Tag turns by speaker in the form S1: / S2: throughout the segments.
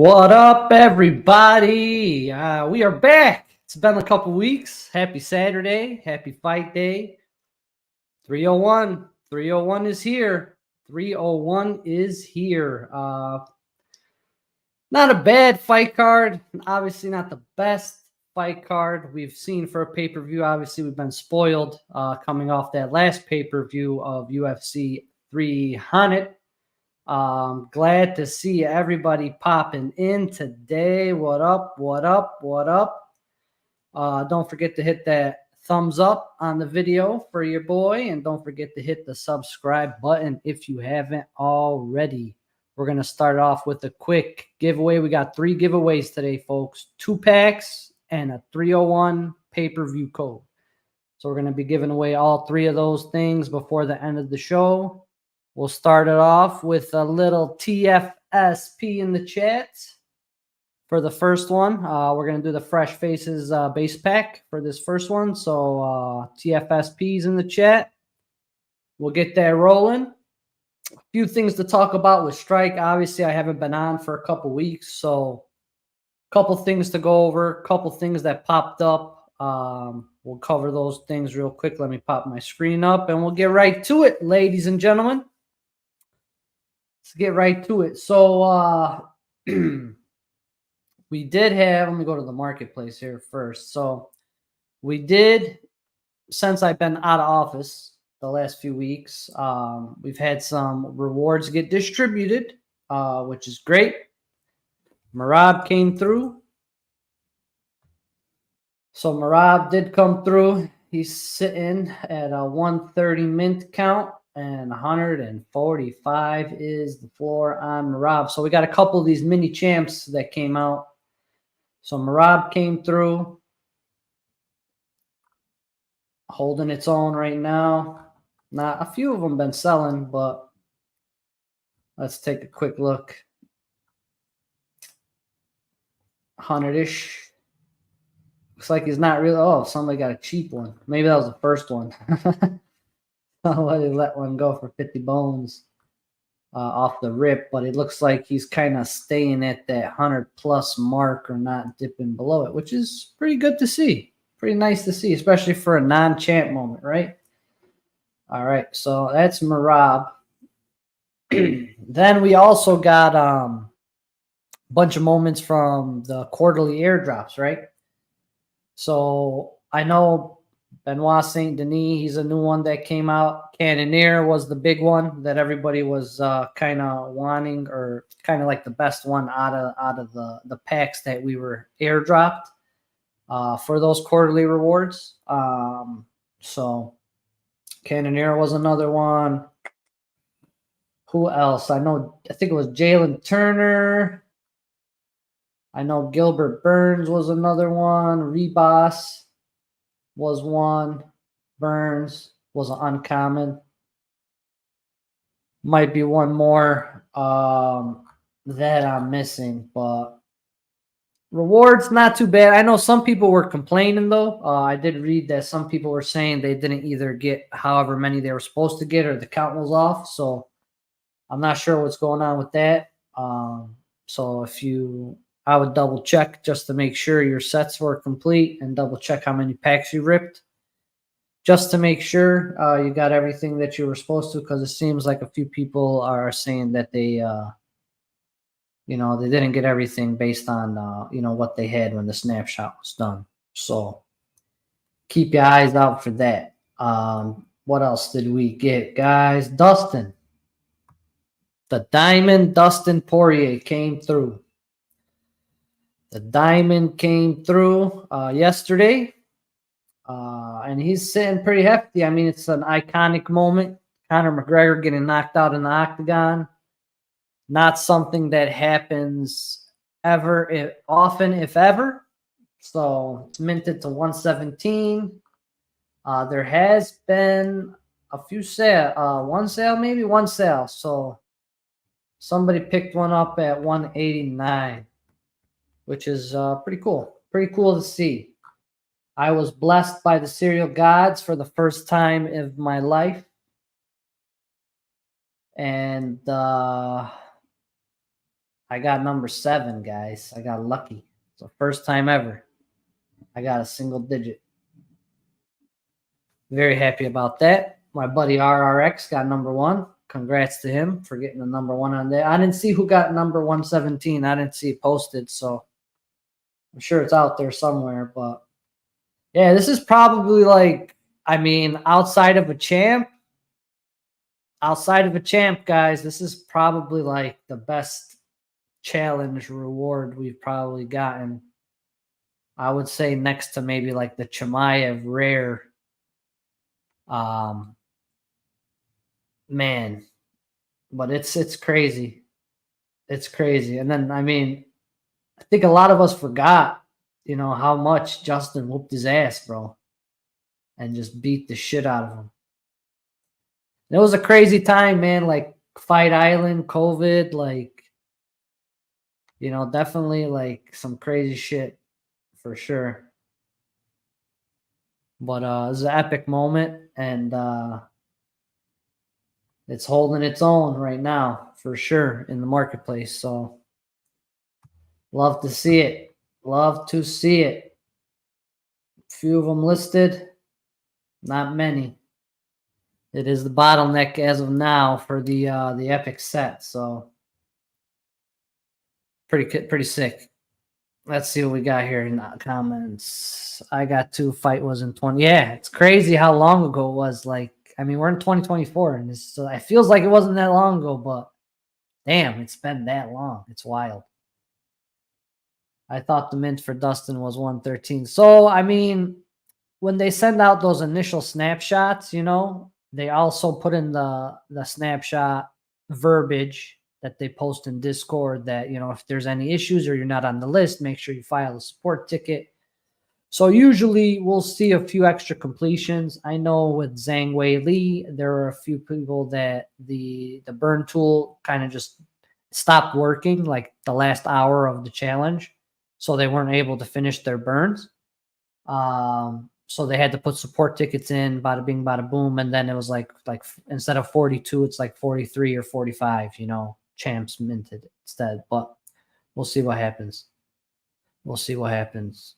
S1: What up, everybody? We are back. It's been a couple weeks. Happy Saturday. Happy fight day. 301. 301 is here. 301 is here. Not a bad fight card. Obviously, not the best fight card we've seen for a pay-per-view. Obviously, we've been spoiled coming off that last pay-per-view of UFC 300. Glad to see everybody popping in today. What up? What up? What up? Don't forget to hit that thumbs up on the video for your boy, and don't forget to hit the subscribe button if you haven't already. We're going to start off with a quick giveaway. We got 3 giveaways today, folks. 2 packs and a 301 pay-per-view code. So we're going to be giving away all 3 of those things before the end of the show. We'll start it off with a little TFSP in the chat for the first one. We're going to do the Fresh Faces base pack for this first one. So TFSP's in the chat. We'll get that rolling. A few things to talk about with Strike. Obviously, I haven't been on for a couple weeks, so a couple things to go over, a couple things that popped up. We'll cover those things real quick. Let me pop my screen up, and we'll get right to it, ladies and gentlemen. Let's get right to it. So we did have, let me go to the marketplace here first. So we did, since I've been out of office the last few weeks, we've had some rewards get distributed, which is great. Marab came through. So Marab did come through. He's sitting at a 130 mint count. And 145 is the floor on Marab. So we got a couple of these mini champs that came out. So Marab came through, holding its own right now. Not a few of them been selling, but let's take a quick look. 100-ish. Looks like he's not really. Oh, somebody got a cheap one. Maybe that was the first one. Somebody let one go for 50 bones off the rip, but it looks like he's kind of staying at that 100+ mark or not dipping below it, which is pretty good to see. Pretty nice to see, especially for a non-champ moment, right? All right, so that's Marab. Then we also got a bunch of moments from the quarterly airdrops, right? So I know Benoit Saint Denis, he's a new one that came out. Cannoneer was the big one that everybody was kind of wanting, or kind of like the best one out of the packs that we were airdropped for those quarterly rewards. So Cannoneer was another one. Who else? I think it was Jalen Turner. I know Gilbert Burns was another one. Rebos was one. Burns was an uncommon. Might be one more that I'm missing, but rewards not too bad. I know some people were complaining though. I did read that some people were saying they didn't either get however many they were supposed to get, or the count was off. So I'm not sure what's going on with that. So I would double check just to make sure your sets were complete, and double check how many packs you ripped, just to make sure you got everything that you were supposed to, because it seems like a few people are saying that they, they didn't get everything based on, what they had when the snapshot was done. So keep your eyes out for that. What else did we get, guys? Dustin. The Diamond Dustin Poirier came through. The Diamond came through yesterday. And he's sitting pretty hefty. I mean, it's an iconic moment. Conor McGregor getting knocked out in the octagon. Not something that happens often, if ever. So it's minted to 117. There has been a few one sale. So somebody picked one up at 189, which is pretty cool. Pretty cool to see. I was blessed by the cereal gods for the first time in my life. And I got number 7, guys. I got lucky. It's the first time ever. I got a single digit. Very happy about that. My buddy RRX got number 1. Congrats to him for getting the number 1 on there. I didn't see who got number 117. I didn't see it posted, so I'm sure it's out there somewhere. But yeah, this is probably like, I mean, outside of a champ, guys, this is probably like the best challenge reward we've probably gotten. I would say next to maybe like the Chimaev rare. Man, but it's crazy. It's crazy. And then, I mean, I think a lot of us forgot, you know, how much Justin whooped his ass, bro, and just beat the shit out of him. It was a crazy time, man. Like Fight Island, COVID, like, you know, definitely like some crazy shit for sure. But it was an epic moment, and it's holding its own right now for sure in the marketplace. So love to see it. Love to see it. Few of them listed, not many. It is the bottleneck as of now for the epic set. So pretty sick. Let's see what we got here in the comments. I got 2. Fight was in 20. Yeah, it's crazy how long ago it was. Like, I mean, we're in 2024, and it feels like it wasn't that long ago, but damn, it's been that long. It's wild. I thought the mint for Dustin was 113. So, I mean, when they send out those initial snapshots, you know, they also put in the snapshot verbiage that they post in Discord that, you know, if there's any issues or you're not on the list, make sure you file a support ticket. So usually we'll see a few extra completions. I know with Zhang Wei Li, there are a few people that the burn tool kind of just stopped working like the last hour of the challenge. So they weren't able to finish their burns. So they had to put support tickets in, bada bing, bada boom. And then it was like instead of 42, it's like 43 or 45, you know, champs minted instead. But we'll see what happens. We'll see what happens.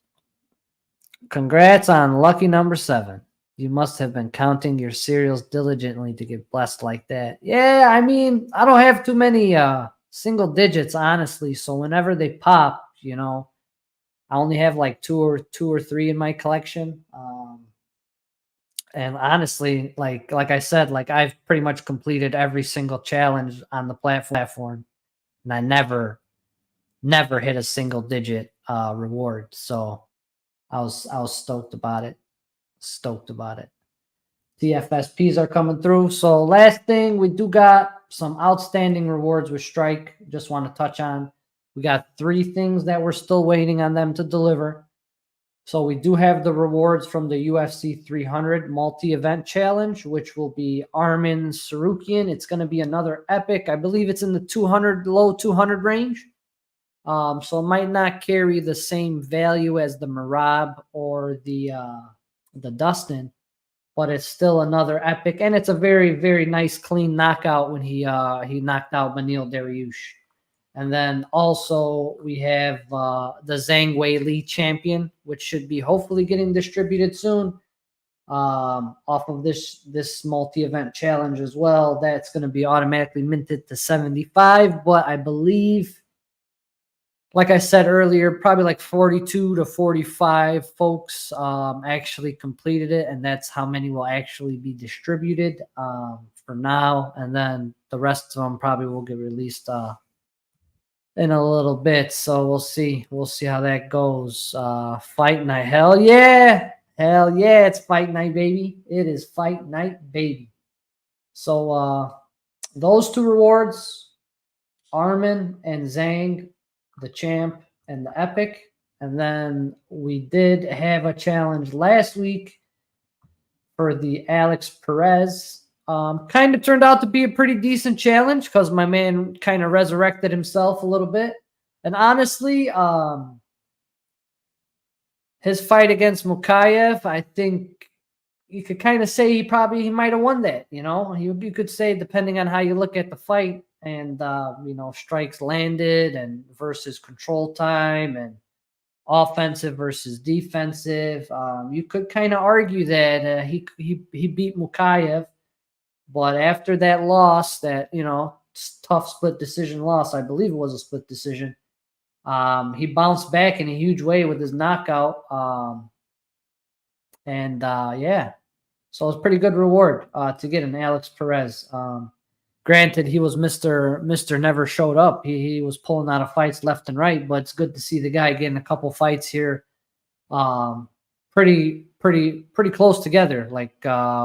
S1: Congrats on lucky number 7. You must have been counting your cereals diligently to get blessed like that. Yeah, I mean, I don't have too many single digits, honestly. So whenever they pop, you know, I only have like two or three in my collection. And honestly, like I said, like I've pretty much completed every single challenge on the platform, and I never hit a single digit reward. So I was stoked about it. Stoked about it. TFSPs are coming through. So last thing, we do got some outstanding rewards with Strike. Just want to touch on. We got 3 things that we're still waiting on them to deliver. So we do have the rewards from the UFC 300 multi-event challenge, which will be Armin Sarukian. It's going to be another epic. I believe it's in the 200, low 200 range. So it might not carry the same value as the Marab or the Dustin, but it's still another epic, and it's a very, very nice, clean knockout when he knocked out Beneil Dariush. And then also we have the Zhang Wei Li champion, which should be hopefully getting distributed soon off of this multi-event challenge as well. That's going to be automatically minted to 75, but I believe, like I said earlier, probably like 42 to 45 folks actually completed it, and that's how many will actually be distributed for now. And then the rest of them probably will get released in a little bit. So we'll see. We'll see how that goes. Fight night. Hell yeah. Hell yeah. It's fight night, baby. It is fight night, baby. So those 2 rewards, Armin and Zhang, the champ and the epic. And then we did have a challenge last week for the Alex Perez. Kind of turned out to be a pretty decent challenge because my man kind of resurrected himself a little bit. And honestly, his fight against Mukayev, I think you could kind of say he might have won that. You know, you could say, depending on how you look at the fight, and strikes landed and versus control time and offensive versus defensive. You could kind of argue that he beat Mukayev, but after that loss, that tough split decision loss, I believe it was a split decision. He bounced back in a huge way with his knockout. Yeah, so it was pretty good reward to get an Alex Perez. Granted, he was Mr. Never Showed Up. He was pulling out of fights left and right, but it's good to see the guy getting a couple fights here. Pretty close together. Like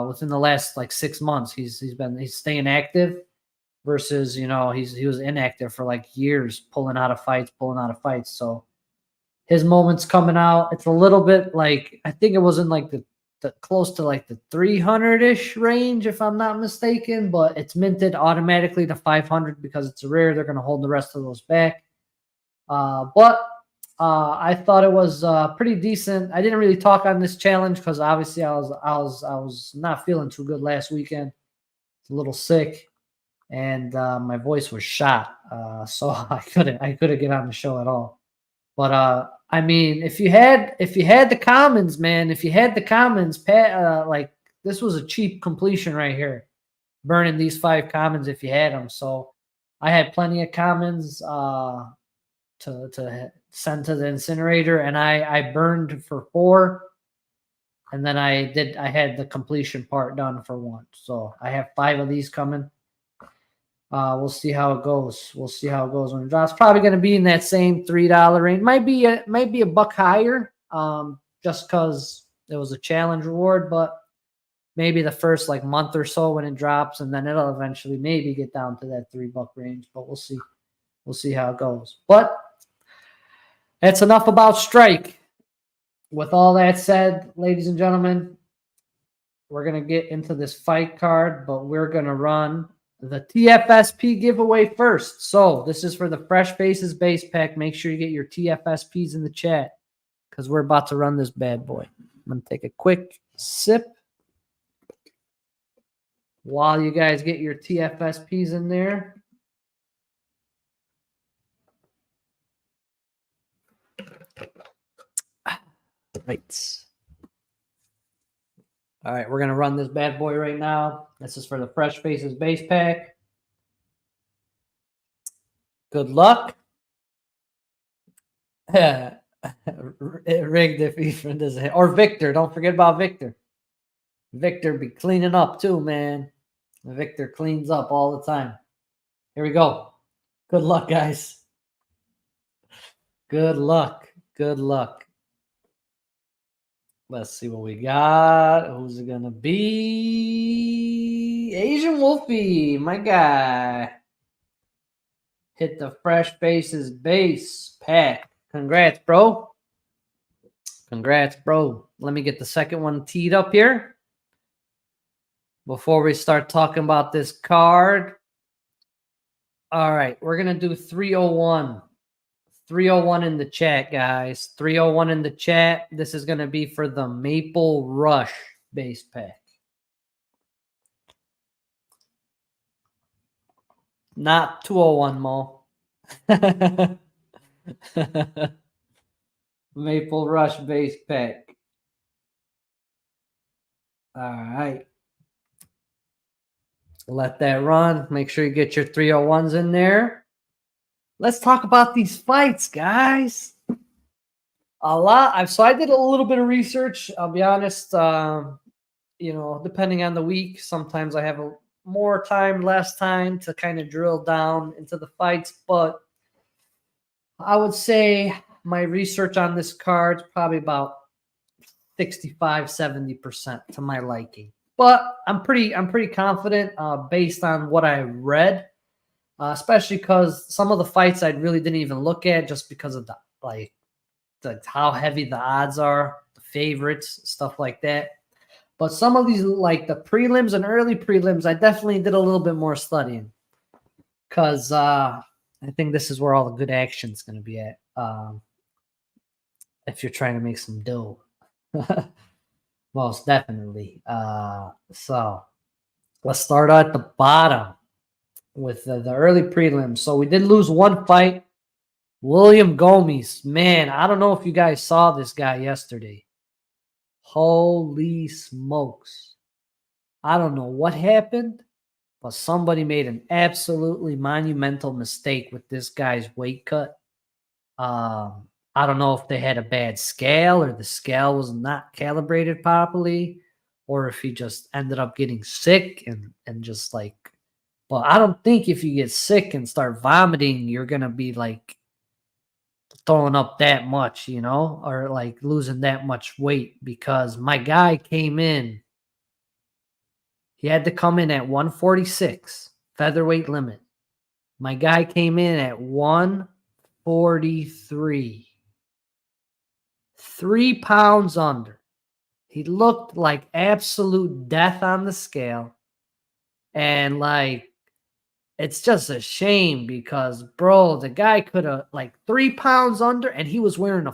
S1: within the last 6 months, he's staying active. Versus he was inactive for years, pulling out of fights. So his moment's coming out. It's a little bit I think it was in the close to the 300-ish range, if I'm not mistaken, but it's minted automatically to 500 because it's a rare. They're going to hold the rest of those back. But I thought it was pretty decent. I didn't really talk on this challenge because obviously I was not feeling too good last weekend. It's a little sick, and my voice was shot, so I couldn't get on the show at all. But I mean, if you had the commons, man, Pat, this was a cheap completion right here, burning these 5 commons if you had them. So I had plenty of commons to send to the incinerator, and I burned for 4, and then I had the completion part done for 1. So I have 5 of these coming. We'll see how it goes. When it drops. Probably going to be in that same $3 range. Might be a buck higher, just because it was a challenge reward. But maybe the first month or so when it drops, and then it'll eventually maybe get down to that $3 range. But we'll see. We'll see how it goes. But that's enough about Strike. With all that said, ladies and gentlemen, we're going to get into this fight card, but we're going to run the TFSP giveaway first. So this is for the Fresh Faces base pack. Make sure you get your TFSPs in the chat because we're about to run this bad boy. I'm going to take a quick sip while you guys get your TFSPs in there. Right. All right, we're going to run this bad boy right now. This is for the Fresh Faces base pack. Good luck. Rigged if Ethan does it. Or Victor. Don't forget about Victor. Victor be cleaning up too, man. Victor cleans up all the time. Here we go. Good luck, guys. Good luck. Let's see what we got. Who's it going to be? Asian Wolfie, my guy. Hit the Fresh Faces base pack. Congrats, bro. Let me get the second one teed up here before we start talking about this card. All right, we're going to do 301. 301 in the chat, guys. 301 in the chat. This is going to be for the Maple Rush base pack. Not 201, Mo. Maple Rush base pack. All right. Let that run. Make sure you get your 301s in there. Let's talk about these fights, guys. So I did a little bit of research. I'll be honest. Depending on the week, sometimes I have more time, less time to kind of drill down into the fights. But I would say my research on this card is probably about 65-70% to my liking. But I'm pretty confident based on what I read. Especially because some of the fights I really didn't even look at just because of how heavy the odds are, the favorites, stuff like that. But some of these, the prelims and early prelims, I definitely did a little bit more studying because I think this is where all the good action is going to be at if you're trying to make some dough. Most definitely. So let's start at the bottom. with the early prelims. So we did lose one fight. William Gomes, man, I don't know if you guys saw this guy yesterday. Holy smokes. I don't know what happened, but somebody made an absolutely monumental mistake with this guy's weight cut. I don't know if they had a bad scale or the scale was not calibrated properly, or if he just ended up getting sick and just like, but I don't think if you get sick and start vomiting, you're going to be like throwing up that much, or like losing that much weight, because my guy came in. He had to come in at 146, featherweight limit. My guy came in at 143, 3 pounds under. He looked like absolute death on the scale. And like, it's just a shame because, bro, the guy could have, like, 3 pounds under, and he was wearing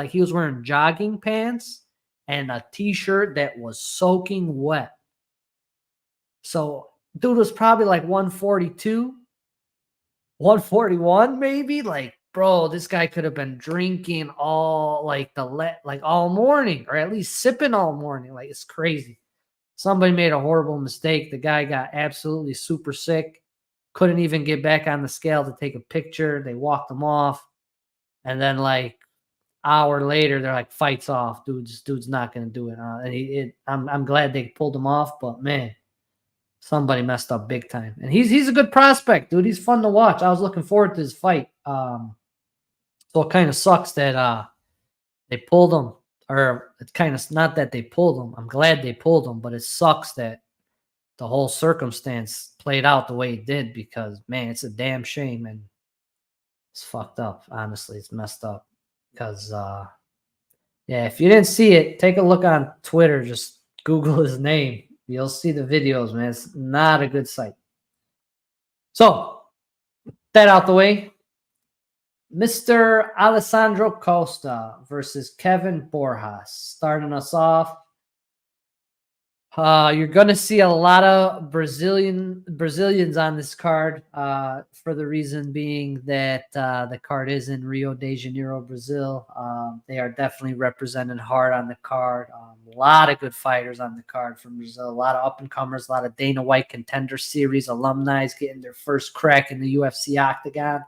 S1: he was wearing jogging pants and a t-shirt that was soaking wet. So dude was probably like 142, 141 maybe. Like, bro, this guy could have been drinking all all morning, or at least sipping all morning. Like, it's crazy. Somebody made a horrible mistake. The guy got absolutely super sick. Couldn't even get back on the scale to take a picture. They walked him off. And then like hour later, they're like, fight's off. Dude's not going to do it. And I'm glad they pulled him off, but man, somebody messed up big time. And he's a good prospect, dude. He's fun to watch. I was looking forward to his fight. So it kind of sucks that they pulled him, or it's kind of not that they pulled him. I'm glad they pulled him, but it sucks that the whole circumstance played out the way it did, because man, it's a damn shame, and it's fucked up. Honestly, it's messed up because yeah, if you didn't see it, take a look on Twitter. Just Google his name. You'll see the videos, man. It's not a good sight. So that out the way, Mr. Alessandro Costa versus Kevin Borjas. Starting us off, you're going to see a lot of Brazilians on this card, for the reason being that the card is in Rio de Janeiro, Brazil. They are definitely represented hard on the card. A lot of good fighters on the card from Brazil. A lot of up-and-comers, a lot of Dana White Contender Series alumni getting their first crack in the UFC octagon.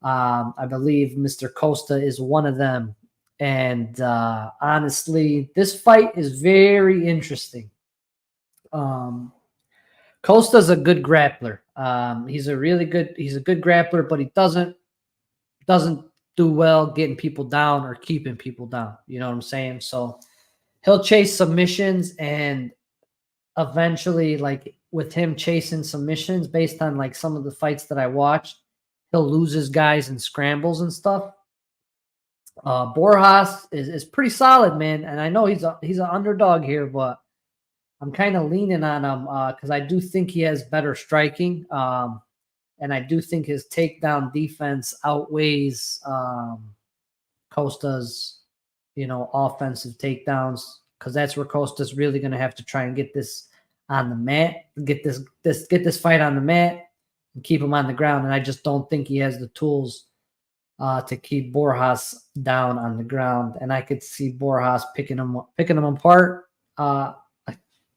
S1: I believe Mr. Costa is one of them. And honestly, this fight is very interesting. Costa's a good grappler. He's a good grappler, but he doesn't do well getting people down or keeping people down. You know what I'm saying? So he'll chase submissions, and eventually, like with him chasing submissions, based on like some of the fights that I watched, he'll lose his guys in scrambles and stuff. Borjas is pretty solid, man, and I know he's an underdog here, but I'm kind of leaning on him because I do think he has better striking, and I do think his takedown defense outweighs Costa's, offensive takedowns, because that's where Costa's really going to have to try and get this on the mat, get this fight on the mat, and keep him on the ground. And I just don't think he has the tools to keep Borjas down on the ground. And I could see Borjas picking him apart.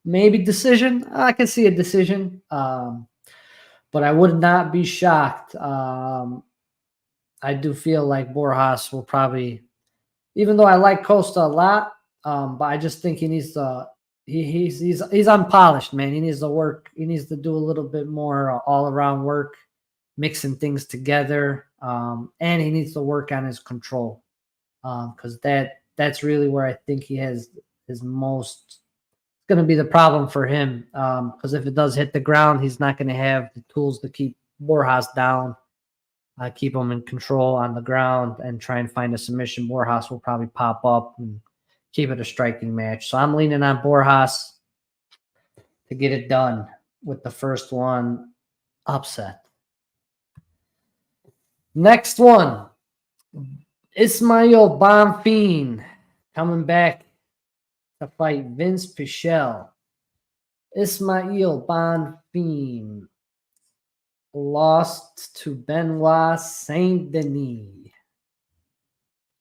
S1: Maybe decision. I can see a decision, but I would not be shocked. I do feel like Borjas will probably, even though I like Costa a lot, but I just think he needs to. He's unpolished, man. He needs to work. He needs to do a little bit more all around work, mixing things together, and he needs to work on his control, because that's really where I think he has his most. Going to be the problem for him, because if it does hit the ground, he's not going to have the tools to keep Borjas down, keep him in control on the ground, and try and find a submission. Borjas will probably pop up and keep it a striking match. So I'm leaning on Borjas to get it done with the first one upset. Next one, Ismail Bonfim coming back to fight Vince Pichel. Ismail Bonfim lost to Benoit Saint Denis.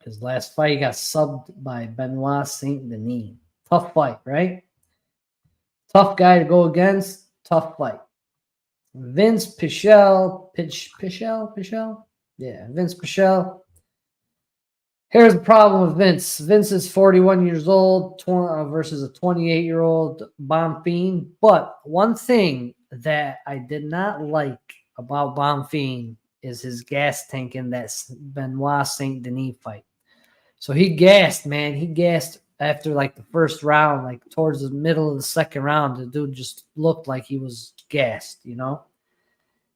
S1: His last fight, he got subbed by Benoit Saint Denis. Tough fight, right? Tough guy to go against. Tough fight. Vince Pichel. Yeah, Vince Pichel. Here's the problem with Vince. Vince is 41 years old versus a 28-year-old Bonfim. But one thing that I did not like about Bonfim is his gas tank in that Benoit Saint Denis fight. So he gassed, man. He gassed after like the first round, like towards the middle of the second round. The dude just looked like he was gassed, you know?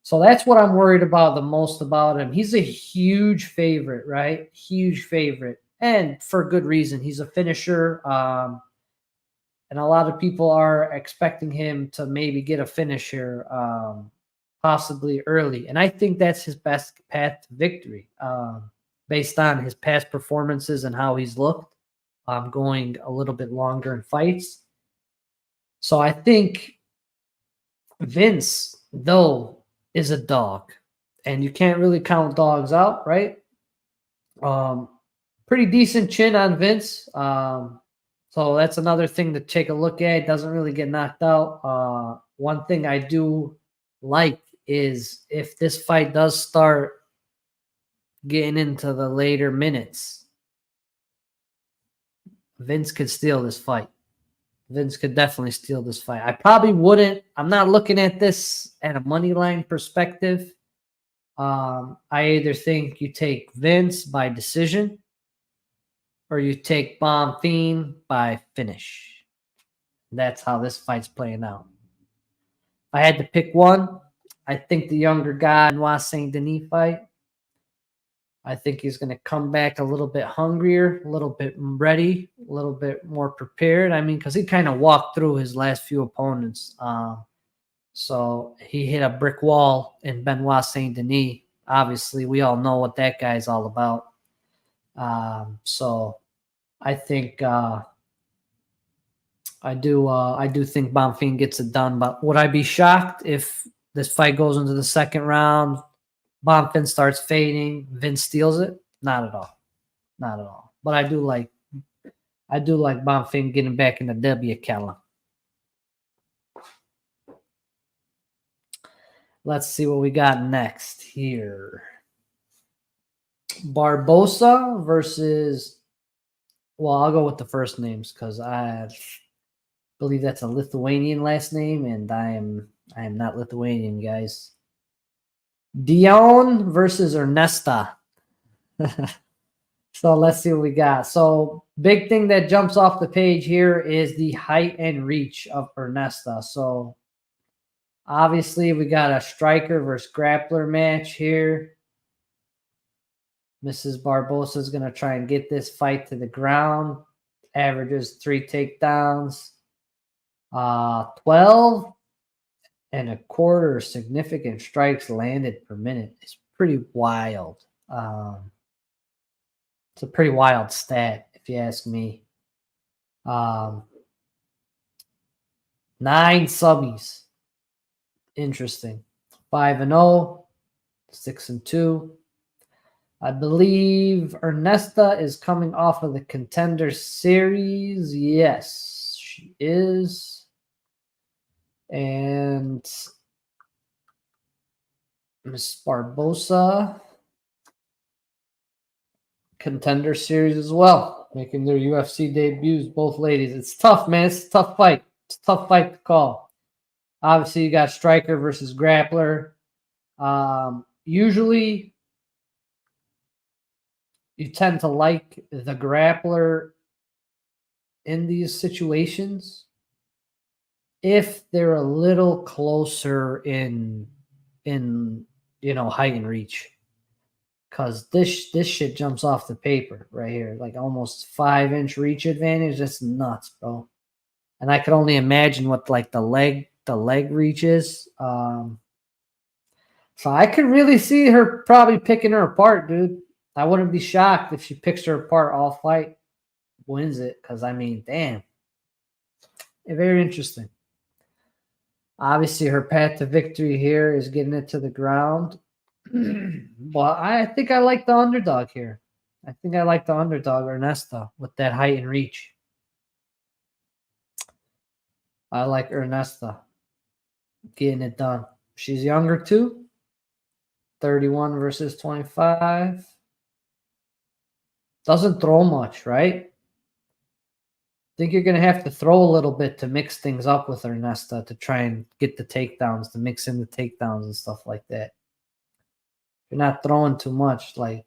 S1: So that's what I'm worried about the most about him. He's a huge favorite, right? Huge favorite. And for good reason. He's a finisher. And a lot of people are expecting him to maybe get a finisher possibly early. And I think that's his best path to victory based on his past performances and how he's looked. Going a little bit longer in fights. So I think Vince, though, is a dog, and you can't really count dogs out, right? Pretty decent chin on Vince. So that's another thing to take a look at. Doesn't really get knocked out. One thing I do like is if this fight does start getting into the later minutes, Vince could steal this fight. Vince could definitely steal this fight. I probably wouldn't. I'm not looking at this at a money line perspective. I either think you take Vince by decision or you take Bonfim by finish. That's how this fight's playing out. If I had to pick one, I think the younger guy, Benoit Saint Denis fight, I think he's going to come back a little bit hungrier, a little bit ready, a little bit more prepared. I mean, because he kind of walked through his last few opponents. So he hit a brick wall in Benoit Saint Denis. Obviously, we all know what that guy's all about. So I think I do think Bonfim gets it done. But would I be shocked if this fight goes into the second round? Bonfim starts fading, Vince steals it? Not at all. Not at all. But I do like Bonfim getting back in the W column. Let's see what we got next here. Barbosa versus, well, I'll go with the first names because I believe that's a Lithuanian last name, and I am not Lithuanian, guys. Dion versus Ernesta. So let's see what we got. So big thing that jumps off the page here is the height and reach of Ernesta. So obviously we got a striker versus grappler match here. Mrs. Barbosa is going to try and get this fight to the ground. Averages 3 takedowns. 12 and a quarter significant strikes landed per minute. It's pretty wild. It's a pretty wild stat, if you ask me. 9 subbies. Interesting. 5-0, 6-2. I believe Ernesta is coming off of the Contender Series. Yes, she is. And Miss Barbosa, Contender Series as well, making their UFC debuts, both ladies. It's tough, man. It's a tough fight. It's a tough fight to call. Obviously, you got striker versus grappler. Usually, you tend to like the grappler in these situations if they're a little closer in height and reach. Because this shit jumps off the paper right here. Like almost 5-inch reach advantage. That's nuts, bro. And I could only imagine what like the leg reach is. So I could really see her probably picking her apart, dude. I wouldn't be shocked if she picks her apart all fight, wins it. Because, I mean, damn. Very interesting. Obviously, her path to victory here is getting it to the ground. But I think I like the underdog here. I think I like the underdog, Ernesta, with that height and reach. I like Ernesta getting it done. She's younger too. 31 versus 25. Doesn't throw much, right? Think you're going to have to throw a little bit to mix things up with Ernesta to try and get the takedowns, to mix in the takedowns and stuff like that. You're not throwing too much, like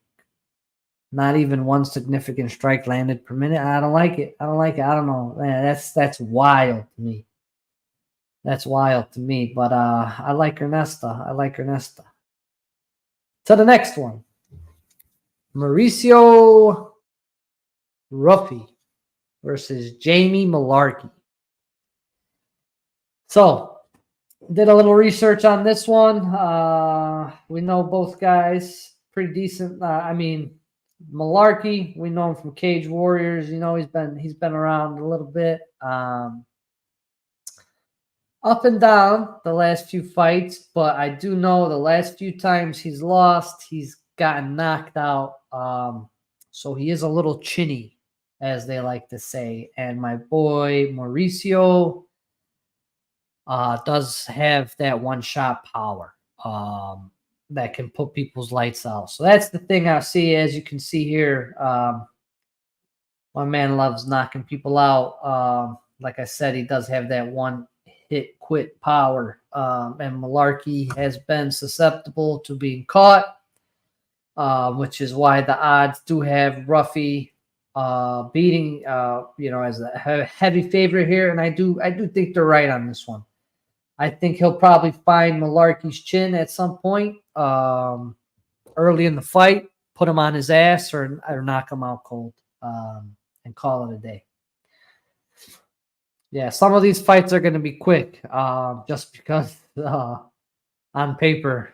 S1: not even one significant strike landed per minute. I don't like it. I don't like it. I don't know. Man, that's wild to me. That's wild to me. But I like Ernesta. I like Ernesta. To the next one. Mauricio Ruffy versus Jamie Malarkey. So, did a little research on this one. We know both guys pretty decent. I mean, Malarkey, we know him from Cage Warriors. You know, he's been around a little bit. Up and down the last few fights, but I do know the last few times he's lost, he's gotten knocked out. So he is a little chinny, as they like to say. And my boy Mauricio does have that one-shot power that can put people's lights out. So that's the thing I see. As you can see here, my man loves knocking people out. Like I said, he does have that one hit quit power. And Malarkey has been susceptible to being caught, which is why the odds do have Ruffy beating, as a heavy favorite here. And I do think they're right on this one. I think he'll probably find Malarkey's chin at some point early in the fight, put him on his ass, or knock him out cold and call it a day. Yeah, some of these fights are going to be quick just because on paper,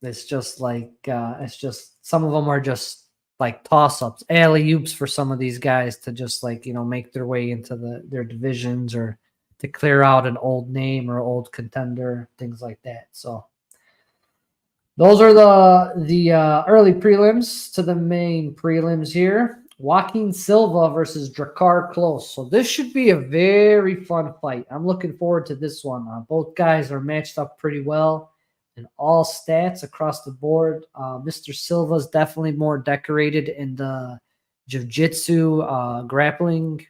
S1: it's just like some of them are just like toss-ups, alley-oops for some of these guys to just make their way into their divisions or to clear out an old name or old contender, things like that. So those are the early prelims to the main prelims here. Joaquin Silva versus Drakkar Klose. So this should be a very fun fight. I'm looking forward to this one. Both guys are matched up pretty well in all stats across the board. Mr. Silva is definitely more decorated in the jiu-jitsu, grappling.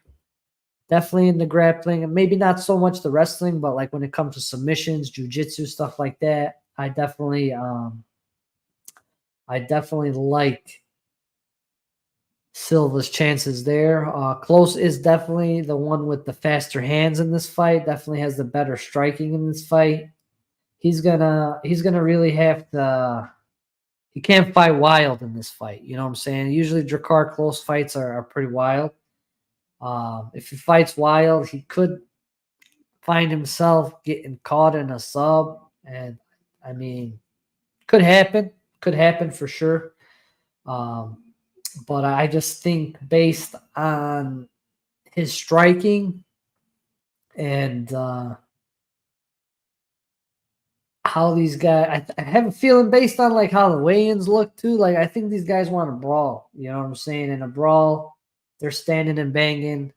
S1: Definitely in the grappling, and maybe not so much the wrestling, but like when it comes to submissions, jiu-jitsu, stuff like that, I definitely like Silva's chances there. Klose is definitely the one with the faster hands in this fight. Definitely has the better striking in this fight. He's gonna really have to. He can't fight wild in this fight. You know what I'm saying? Usually, Drakkar Klose fights are pretty wild. If he fights wild, he could find himself getting caught in a sub, and I mean, could happen for sure. But I just think based on his striking and how these guys, I have a feeling based on like how the weigh-ins look too. Like I think these guys want to brawl. You know what I'm saying? In a brawl, they're standing and banging,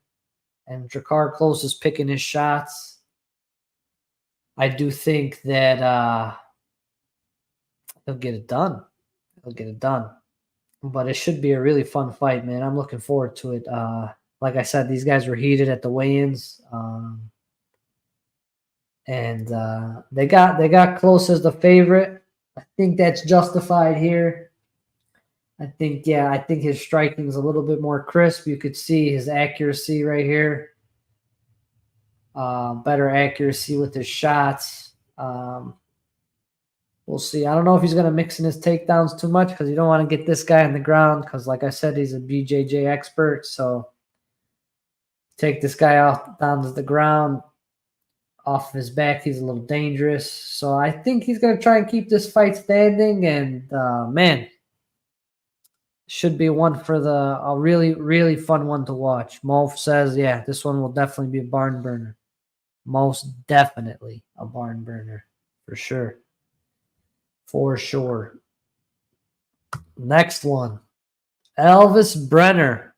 S1: and Drakkar Klose is picking his shots. I do think that he'll get it done. He'll get it done. But it should be a really fun fight, man. I'm looking forward to it. Like I said, these guys were heated at the weigh-ins, and they got Klose as the favorite. I think that's justified here. I think his striking is a little bit more crisp. You could see his accuracy right here. Better accuracy with his shots. We'll see. I don't know if he's going to mix in his takedowns too much because you don't want to get this guy on the ground because, like I said, he's a BJJ expert. So take this guy down to the ground, off his back. He's a little dangerous. So I think he's going to try and keep this fight standing. And, man, should be one for a really, really fun one to watch. Mo says, yeah, this one will definitely be a barn burner. Most definitely a barn burner. For sure. For sure. Next one. Elvis Brenner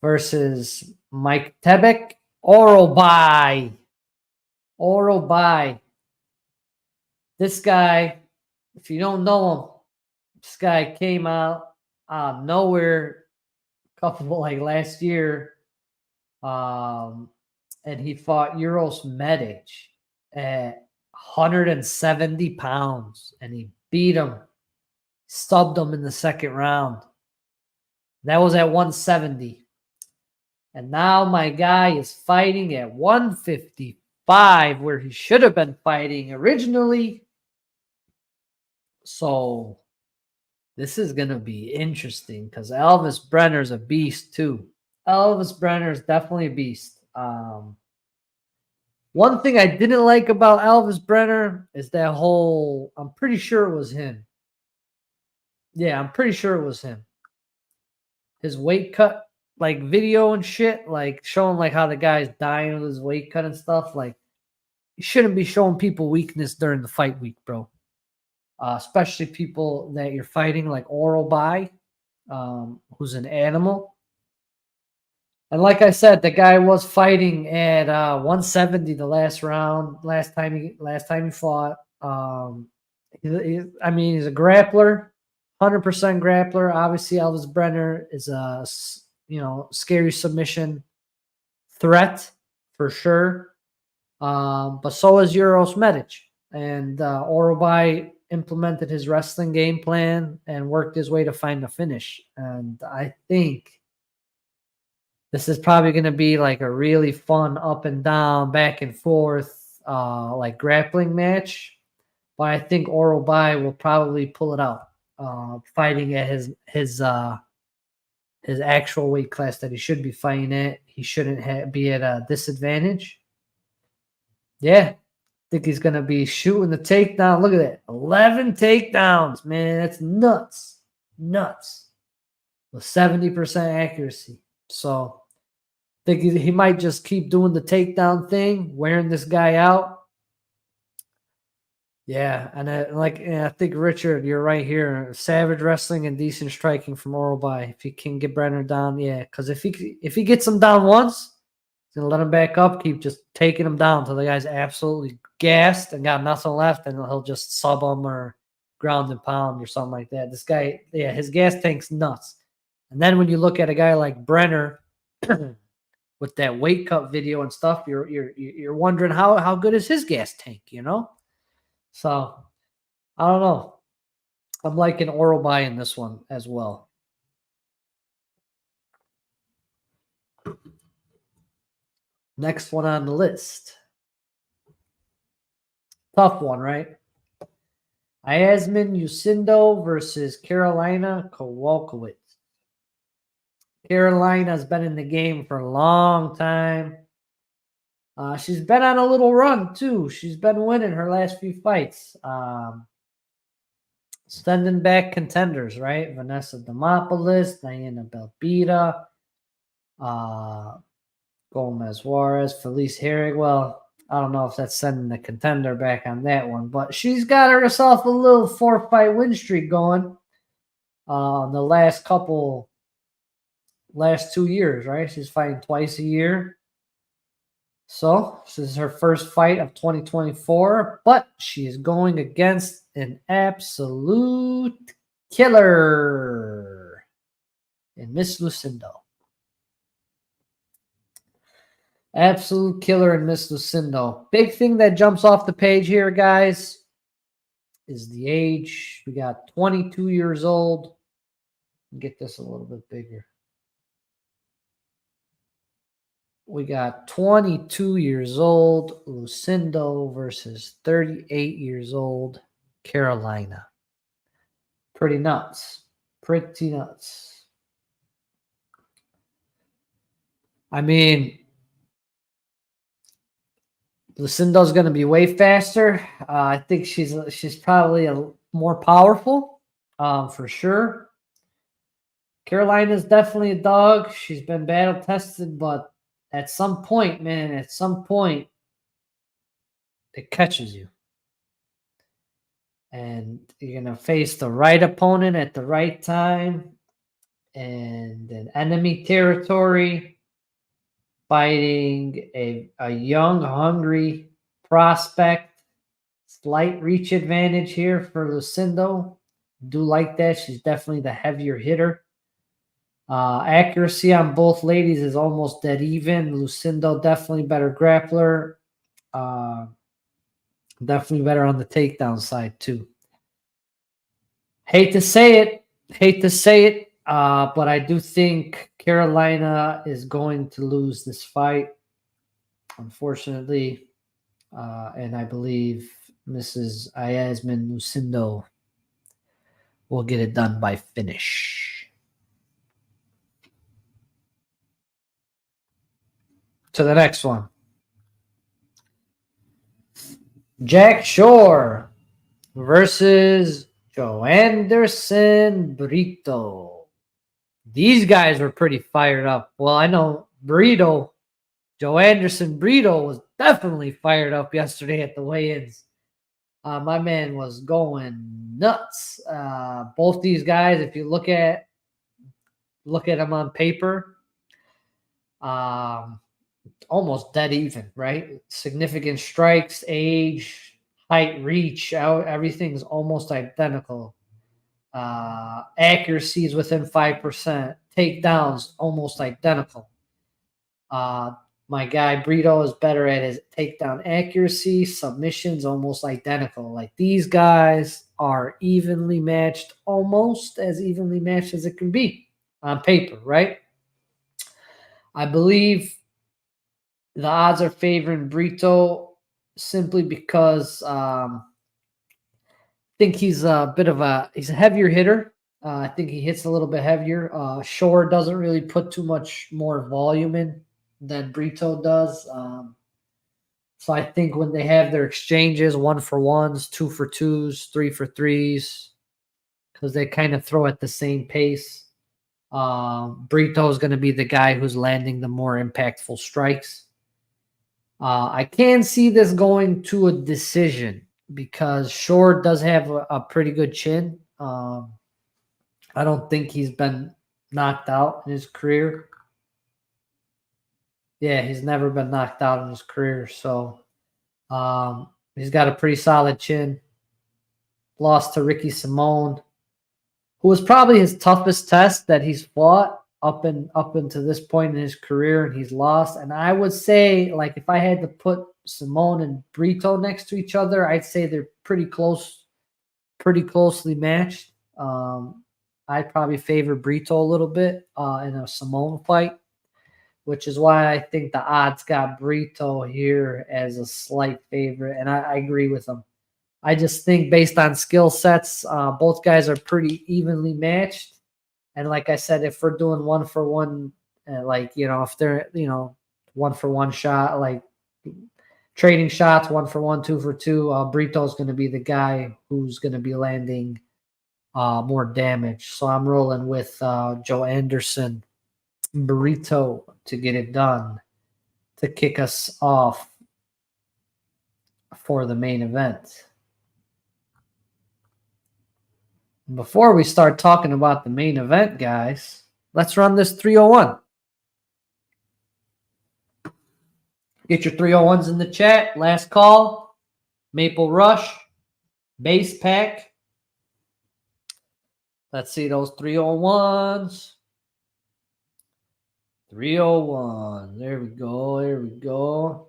S1: versus Mike Tebek. Orobai. This guy, if you don't know him, this guy came out nowhere a couple like last year. And he fought Euros Medic at 170 pounds, and he beat him, subbed him in the second round. That was at 170. And now my guy is fighting at 155, where he should have been fighting originally. So this is going to be interesting because Elvis Brenner's a beast too. Elvis Brenner's definitely a beast. One thing I didn't like about Elvis Brenner is that whole, I'm pretty sure it was him. Yeah, I'm pretty sure it was him. His weight cut, like video and shit, like showing like how the guy's dying with his weight cut and stuff. Like, you shouldn't be showing people weakness during the fight week, bro. Especially people that you're fighting, like Orobai, who's an animal. And like I said, the guy was fighting at 170 the last round. Last time he fought. I mean, he's a grappler, 100% grappler. Obviously, Elvis Brenner is a scary submission threat for sure. But so is Euros Medic, and Orobai implemented his wrestling game plan and worked his way to find a finish. And I think this is probably going to be like a really fun up and down, back and forth, like grappling match. But I think Orobai will probably pull it out, fighting at his actual weight class that he should be fighting at. He shouldn't be at a disadvantage. Yeah, I think he's going to be shooting the takedown. Look at that. 11 takedowns, man. That's nuts. Nuts. With 70% accuracy. So I think he might just keep doing the takedown thing, wearing this guy out. Yeah, and I think, Richard, you're right here. Savage wrestling and decent striking from Orobai. If he can get Brenner down, yeah. Because if he gets him down once, he's going to let him back up, keep just taking him down until the guy's absolutely gassed and got nothing left, and he'll just sub him or ground and pound or something like that. This guy, yeah, his gas tank's nuts. And then when you look at a guy like Brenner with that weight cut video and stuff, you're wondering how good is his gas tank, you know? So I don't know. I'm liking Orobai in this one as well. Next one on the list. Tough one, right? Yasmin Yusindo versus Carolina Kowalkiewicz. Carolina's been in the game for a long time. She's been on a little run, too. She's been winning her last few fights. Sending back contenders, right? Vanessa Demopoulos, Diana Belbita, Gomez Juarez, Felice Herrig. Well, I don't know if that's sending the contender back on that one, but she's got herself a little 4-fight win streak going the last 2 years, right? She's fighting twice a year. So this is her first fight of 2024, but she is going against an absolute killer in Miss Lucindo. Absolute killer in Miss Lucindo. Big thing that jumps off the page here, guys, is the age. We got 22 years old. Get this a little bit bigger. We got 22 years old Lucindo versus 38 years old Carolina. Pretty nuts. Pretty nuts. I mean, Lucindo's going to be way faster. I think she's probably more powerful, for sure. Carolina's definitely a dog. She's been battle tested, but at some point, man, it catches you. And you're going to face the right opponent at the right time and an enemy territory, fighting a young, hungry prospect. Slight reach advantage here for Lucindo. Do like that. She's definitely the heavier hitter. Accuracy on both ladies is almost dead even. Lucindo definitely better grappler. Definitely better on the takedown side too. Hate to say it, but I do think Carolina is going to lose this fight, unfortunately. And I believe Mrs. Yasmin Lucindo will get it done by finish. To the next one. Jack Shore versus Joanderson Brito. These guys were pretty fired up. Well, I know Joanderson Brito was definitely fired up yesterday at the weigh-ins. My man was going nuts. Both these guys, if you look at them on paper, almost dead even, right? Significant strikes, age, height, reach, everything's almost identical. Accuracies within 5%, takedowns almost identical. My guy Brito is better at his takedown accuracy, submissions almost identical. Like these guys are evenly matched, almost as evenly matched as it can be on paper, right? I believe the odds are favoring Brito simply because I think he's a heavier hitter. I think he hits a little bit heavier. Shore doesn't really put too much more volume in than Brito does. So I think when they have their exchanges, 1-for-1s, 2-for-2s, 3-for-3s, because they kind of throw at the same pace, Brito is going to be the guy who's landing the more impactful strikes. I can see this going to a decision because Shore does have a pretty good chin. I don't think he's been knocked out in his career. Yeah, he's never been knocked out in his career. So he's got a pretty solid chin. Lost to Ricky Simone, who was probably his toughest test that he's fought up into this point in his career, and he's lost. And I would say, like, if I had to put Simone and Brito next to each other, I'd say they're pretty closely matched. I'd probably favor Brito a little bit in a Simone fight, which is why I think the odds got Brito here as a slight favorite, and I agree with them. I just think based on skill sets, both guys are pretty evenly matched. And like I said, if we're doing 1-for-1, if they're, 1-for-1 shot, like trading shots, 1-for-1, 2-for-2, Brito's going to be the guy who's going to be landing more damage. So I'm rolling with Joanderson Brito to get it done, to kick us off for the main event. Before we start talking about the main event, guys, let's run this 301. Get your 301s in the chat. Last call, Maple Rush, base pack. Let's see those 301s. 301. There we go. There we go.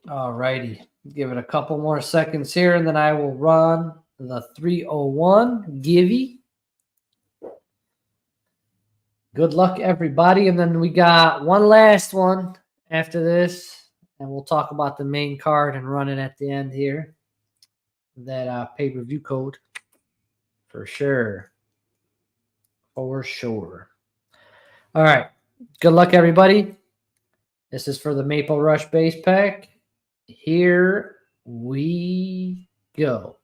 S1: All righty. Give it a couple more seconds here, and then I will run the 301 Givey. Good luck, everybody. And then we got one last one after this, and we'll talk about the main card and run it at the end here. That pay-per-view code for sure. For sure. All right. Good luck, everybody. This is for the Maple Rush base pack. Here we go.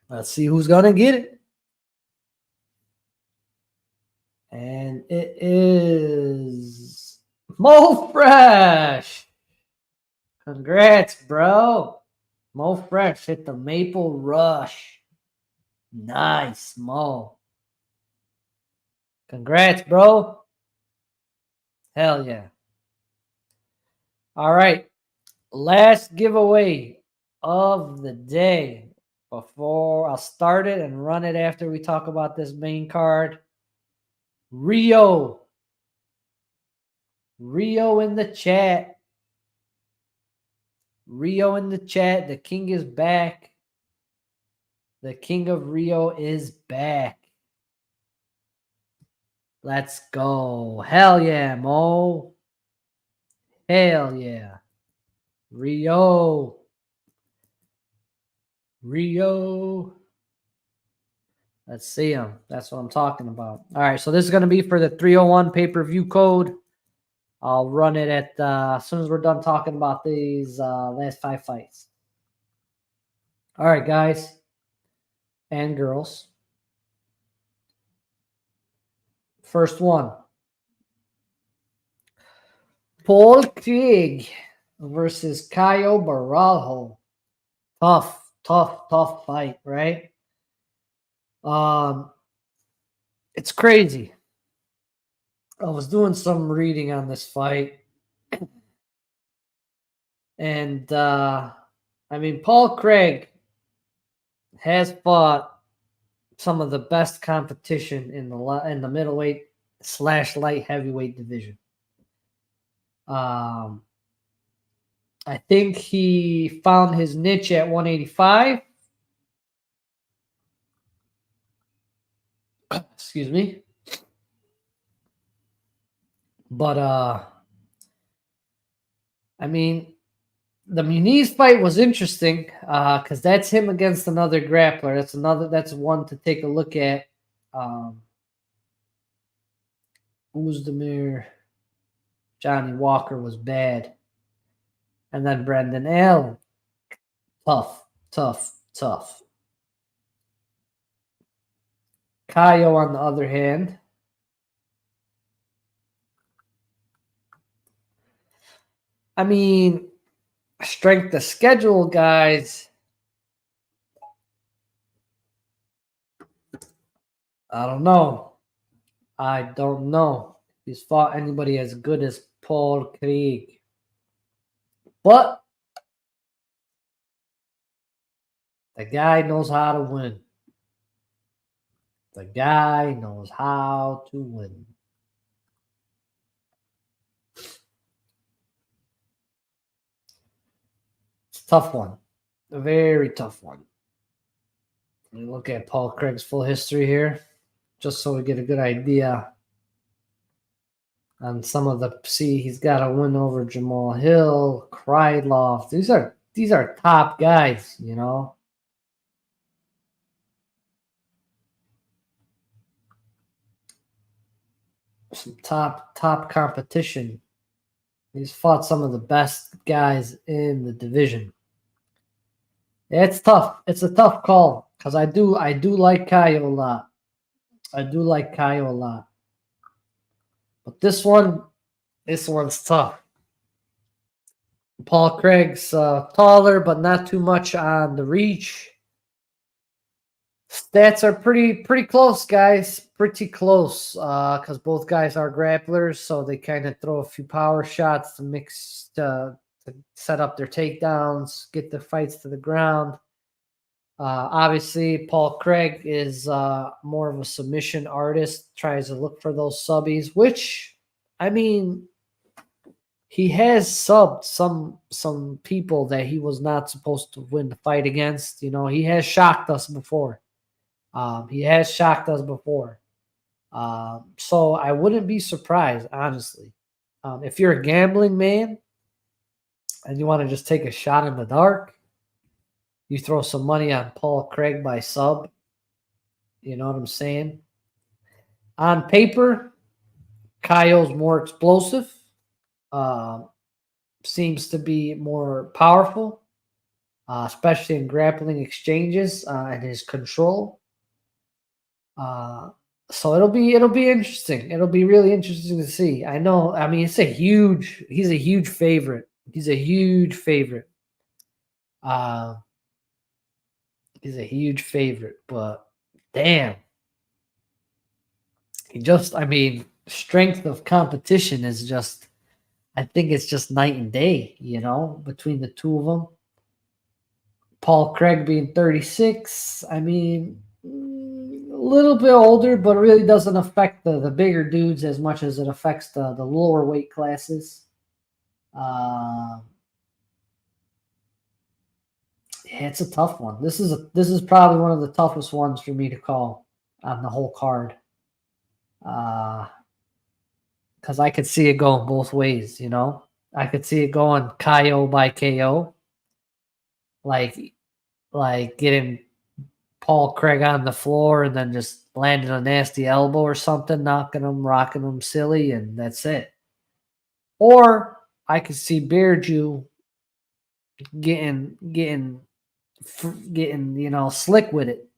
S1: Let's see who's going to get it. And it is Mo Fresh. Congrats, bro. Mo Fresh hit the Maple Rush. Nice, Mo. Congrats, bro. Hell yeah. All right. Last giveaway of the day before I'll start it and run it after we talk about this main card. Rio in the chat. Rio in the chat. The king is back. The king of Rio is back. Let's go. Hell yeah, Mo. Hell yeah. Rio. Let's see him. That's what I'm talking about. All right, so this is going to be for the 301 pay-per-view code. I'll run it at as soon as we're done talking about these last 5 fights. All right, guys and girls. First one. Paul Craig versus Caio Baralho. Tough fight, right? It's crazy. I was doing some reading on this fight. And I mean, Paul Craig has fought some of the best competition in the middleweight / light heavyweight division. I think he found his niche at 185. Excuse me. But I mean, the Muniz fight was interesting because that's him against another grappler. That's one to take a look at. Uzdemir, Johnny Walker was bad. And then Brendan Allen. Tough. Caio, on the other hand, I mean, strength of schedule, guys. I don't know. He's fought anybody as good as Paul Craig. But the guy knows how to win. It's a tough one. A very tough one. Let me look at Paul Craig's full history here, just so we get a good idea on some of the. See, he's got a win over Jamal Hill, Krylov. These are top guys, you know. Some top competition. He's fought some of the best guys in the division. It's tough. It's a tough call because I do like Caio a lot. But this one's tough. Paul Craig's taller, but not too much on the reach. Stats are pretty close, guys. Pretty close because both guys are grapplers, so they kind of throw a few power shots to mix to set up their takedowns, get the fights to the ground. Obviously, Paul Craig is more of a submission artist, tries to look for those subbies, which, I mean, he has subbed some people that he was not supposed to win the fight against. You know, he has shocked us before. So I wouldn't be surprised, honestly. If you're a gambling man and you want to just take a shot in the dark, you throw some money on Paul Craig by sub. You know what I'm saying? On paper, Caio's more explosive. Seems to be more powerful, especially in grappling exchanges and his control. So it'll be interesting. It'll be really interesting to see. I know. I mean, he's a huge favorite. He's a huge favorite. Uh, he's a huge favorite. But damn, I mean, strength of competition is just. I think it's just night and day. Between the two of them. Paul Craig being 36. I mean, a little bit older, but it really doesn't affect the bigger dudes as much as it affects the lower weight classes. Yeah, it's a tough one. This is probably one of the toughest ones for me to call on the whole card. Because I could see it going both ways. I could see it going KO by KO, like getting Paul Craig on the floor and then just landing a nasty elbow or something, knocking him, rocking him silly, and that's it. Or I could see Bearju getting slick with it,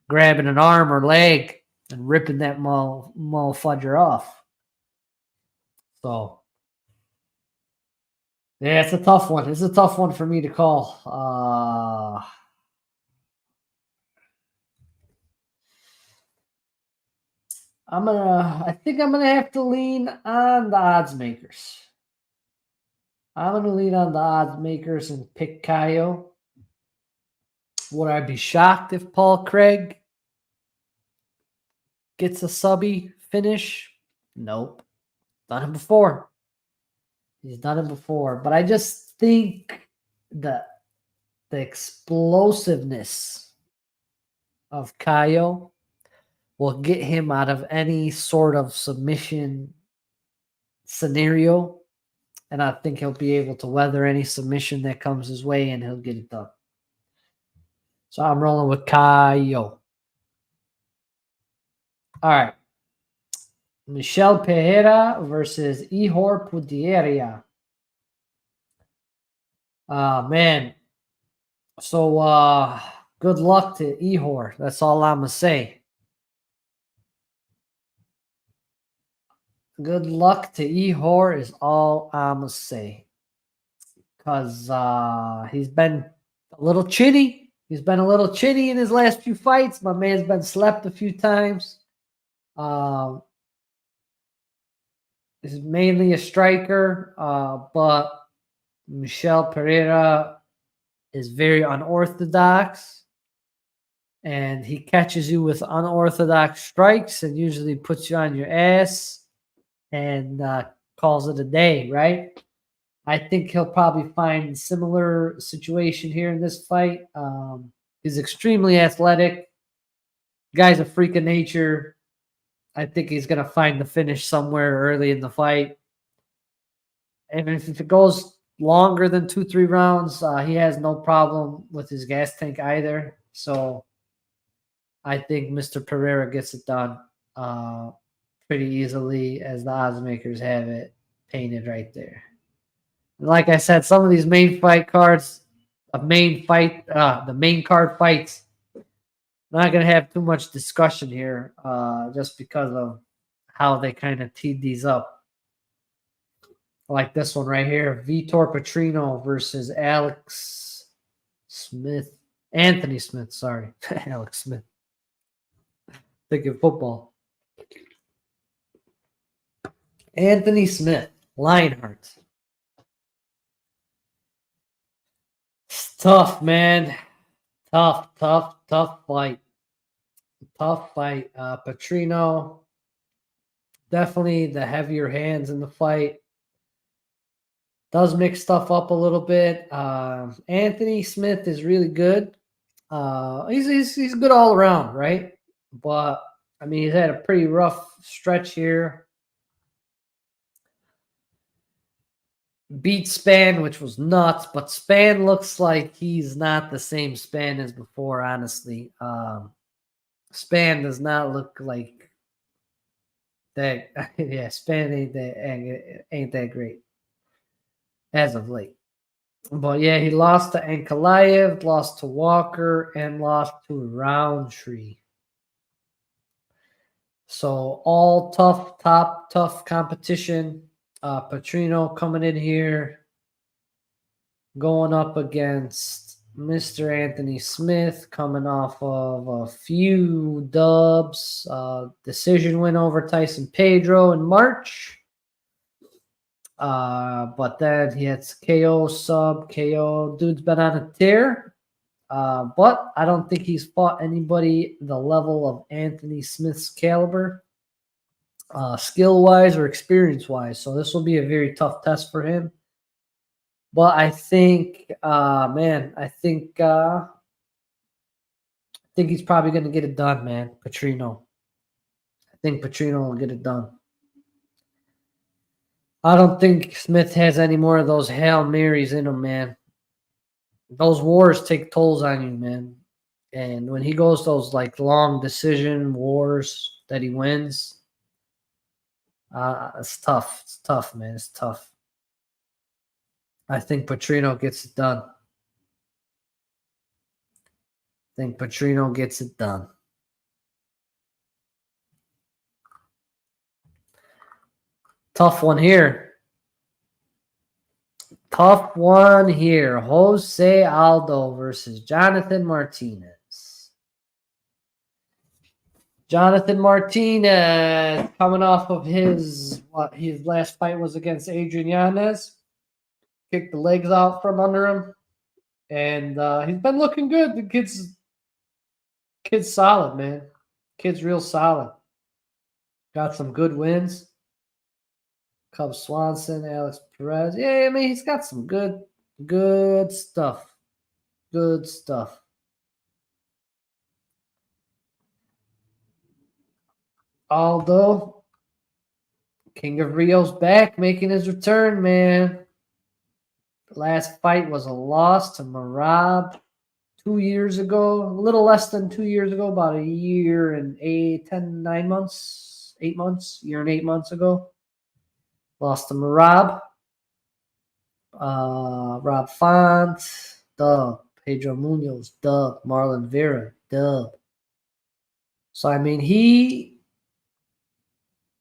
S1: grabbing an arm or leg and ripping that motherfudger off. So yeah, it's a tough one. It's a tough one for me to call. I think I'm gonna have to lean on the odds makers. I'm gonna lean on the odds makers and pick Kaio. Would I be shocked if Paul Craig gets a subby finish? Nope. Done it before. He's done it before. But I just think the explosiveness of Kaio will get him out of any sort of submission scenario. And I think he'll be able to weather any submission that comes his way and he'll get it done. So I'm rolling with Kaio. All right. Michel Pereira versus Ihor Pudieria. Man. So good luck to Ihor. That's all I'm gonna say. Good luck to Ihor is all I'm gonna say. Because he's been a little chinny. He's been a little chinny in his last few fights. My man's been slept a few times. He's mainly a striker, but Michel Pereira is very unorthodox, and he catches you with unorthodox strikes and usually puts you on your ass and calls it a day, right? I think he'll probably find a similar situation here in this fight. He's extremely athletic. Guy's a freak of nature. I think he's going to find the finish somewhere early in the fight. And if it goes longer than 2-3 rounds, he has no problem with his gas tank either. So I think Mr. Pereira gets it done pretty easily, as the odds makers have it painted right there. And like I said, some of these main fight cards, the main card fights, not going to have too much discussion here just because of how they kind of teed these up. Like this one right here, Vitor Petrino versus Anthony Smith, sorry. Alex Smith. Thinking football. Anthony Smith, Lionheart. It's tough, man. Tough fight. Tough fight. Petrino, definitely the heavier hands in the fight. Does mix stuff up a little bit. Anthony Smith is really good. He's good all around, right? But I mean, he's had a pretty rough stretch here. Beat Span, which was nuts, but Span looks like he's not the same Span as before, honestly. Span does not look like that. Yeah, Span ain't that great as of late. But yeah, he lost to Ankalaev, lost to Walker, and lost to Roundtree. So all tough competition. Petrino coming in here, going up against Mr. Anthony Smith, coming off of a few dubs. Decision win over Tyson Pedro in March. But then he had KO, sub, KO. Dude's been on a tear. But I don't think he's fought anybody the level of Anthony Smith's caliber, skill-wise or experience-wise. So this will be a very tough test for him. But I think, I think he's probably going to get it done, man. Petrino. I think Petrino will get it done. I don't think Smith has any more of those Hail Marys in him, man. Those wars take tolls on you, man. And when he goes those like long decision wars that he wins, it's tough. It's tough, man. It's tough. I think Petrino gets it done. Tough one here. Jose Aldo versus Jonathan Martinez. Jonathan Martinez coming off of his last fight was against Adrian Yanez. Kicked the legs out from under him. And he's been looking good. The kid's solid, man. Kid's real solid. Got some good wins. Cub Swanson, Alex Perez. Yeah, I mean, he's got some good stuff. Good stuff. Aldo, King of Rio's back, making his return, man. The last fight was a loss to Merab 2 years ago, a little less than 2 years ago, about a year and 8 months ago. Lost to Merab. Rob Font, dub. Pedro Munoz, dub. Marlon Vera, dub. So, I mean, he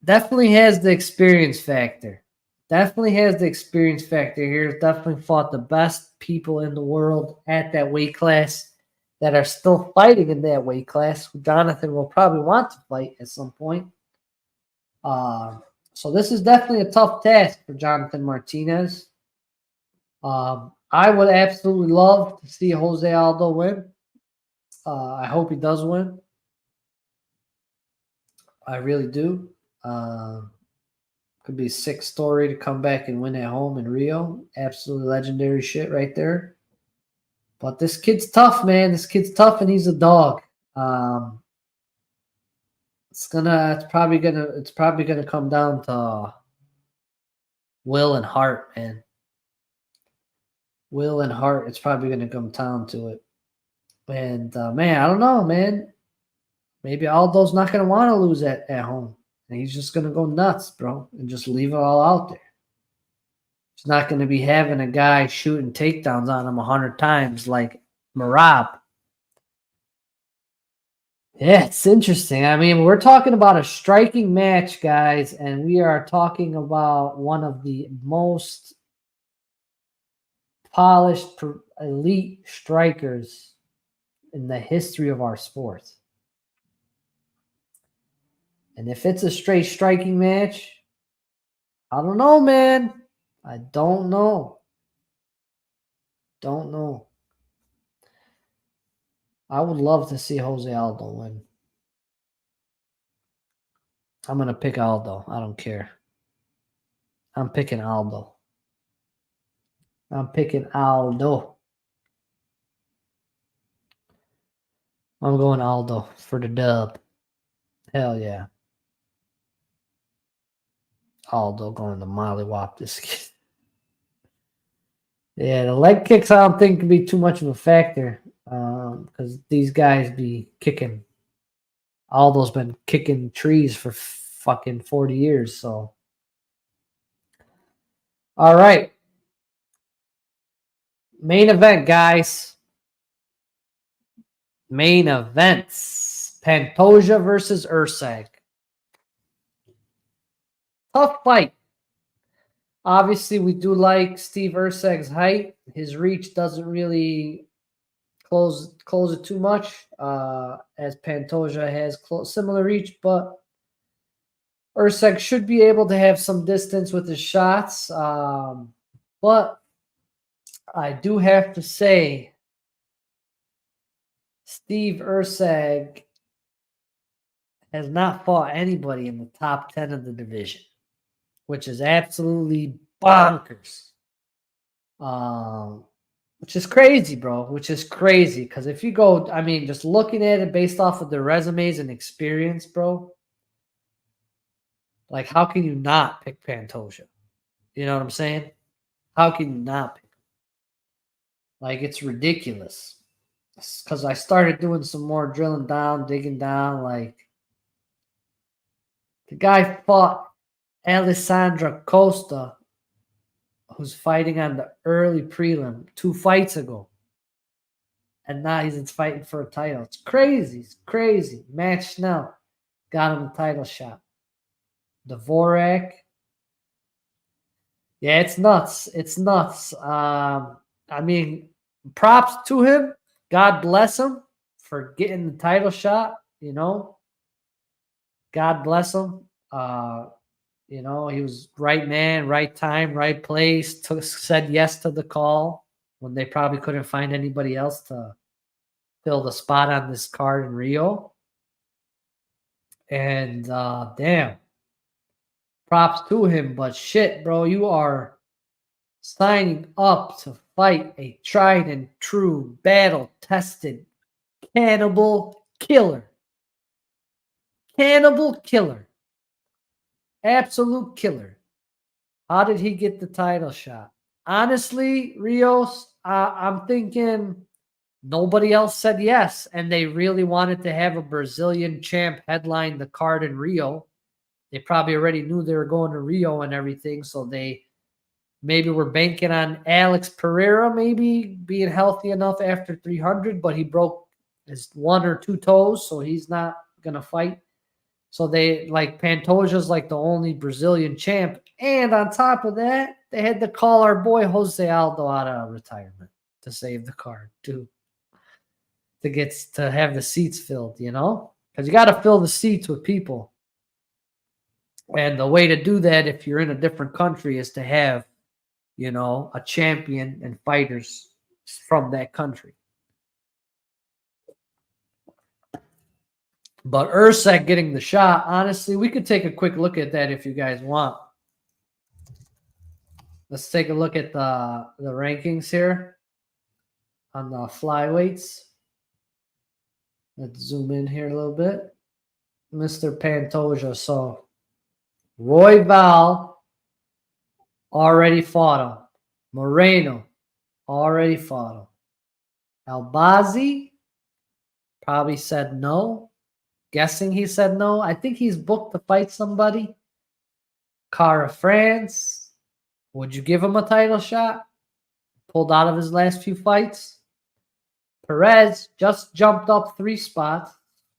S1: definitely has the experience factor. Here. Definitely fought the best people in the world at that weight class that are still fighting in that weight class. Jonathan will probably want to fight at some point. So this is definitely a tough task for Jonathan Martinez. I would absolutely love to see Jose Aldo win. I hope he does win. I really do. Could be a sick story to come back and win at home in Rio. Absolutely legendary shit right there. But this kid's tough, man. This kid's tough, and he's a dog. It's probably gonna come down to will and heart, man. Will and heart. It's probably gonna come down to it. And man, I don't know, man. Maybe Aldo's not gonna want to lose at home. And he's just going to go nuts, bro, and just leave it all out there. He's not going to be having a guy shooting takedowns on him 100 times like Merab. Yeah, it's interesting. I mean, we're talking about a striking match, guys, and we are talking about one of the most polished, elite strikers in the history of our sport. And if it's a straight striking match, I don't know, man. I don't know. I would love to see Jose Aldo win. I'm going to pick Aldo. I don't care. I'm picking Aldo. I'm going Aldo for the dub. Hell yeah. Aldo going to mollywop this kid. Yeah, the leg kicks I don't think can be too much of a factor because these guys be kicking. Aldo's been kicking trees for fucking 40 years, so. All right. Main event, guys. Main events. Pantoja versus Erceg. Tough fight. Obviously, we do like Steve Urseg's height. His reach doesn't really close it too much, as Pantoja has similar reach, but Urseg should be able to have some distance with his shots. But I do have to say, Steve Urseg has not fought anybody in the top 10 of the division, which is absolutely bonkers. Which is crazy, bro. Which is crazy. Because if you go, I mean, just looking at it based off of their resumes and experience, bro, like, how can you not pick Pantoja? You know what I'm saying? How can you not pick him? Like, it's ridiculous. Because I started doing some more drilling down, digging down. Like, the guy fought Alessandra Costa, who's fighting on the early prelim 2 fights ago. And now he's fighting for a title. It's crazy. It's crazy. Matt Schnell got him a title shot. Dvorak. Yeah, it's nuts. It's nuts. I mean, props to him. God bless him for getting the title shot, you know. God bless him. You know, he was right man, right time, right place. Said yes to the call when they probably couldn't find anybody else to fill the spot on this card in Rio. And damn, props to him. But shit, bro, you are signing up to fight a tried and true, battle-tested cannibal killer. Cannibal killer. Absolute killer. How did he get the title shot? Honestly, Rios, I'm thinking nobody else said yes, and they really wanted to have a Brazilian champ headline the card in Rio. They probably already knew they were going to Rio and everything, so they maybe were banking on Alex Pereira maybe being healthy enough after 300, but he broke his 1 or 2 toes, so he's not going to fight. So they, like, Pantoja's like the only Brazilian champ. And on top of that, they had to call our boy Jose Aldo out of retirement to save the card, too. To have the seats filled, you know? Because you got to fill the seats with people. And the way to do that, if you're in a different country, is to have, you know, a champion and fighters from that country. But Urseg getting the shot, honestly, we could take a quick look at that if you guys want. Let's take a look at the rankings here on the flyweights. Let's zoom in here a little bit. Mr. Pantoja. So Roy Val already fought him. Moreno already fought him. Albazi probably said no. Guessing he said no. I think he's booked to fight somebody. Cara France. Would you give him a title shot? Pulled out of his last few fights. Perez just jumped up 3 spots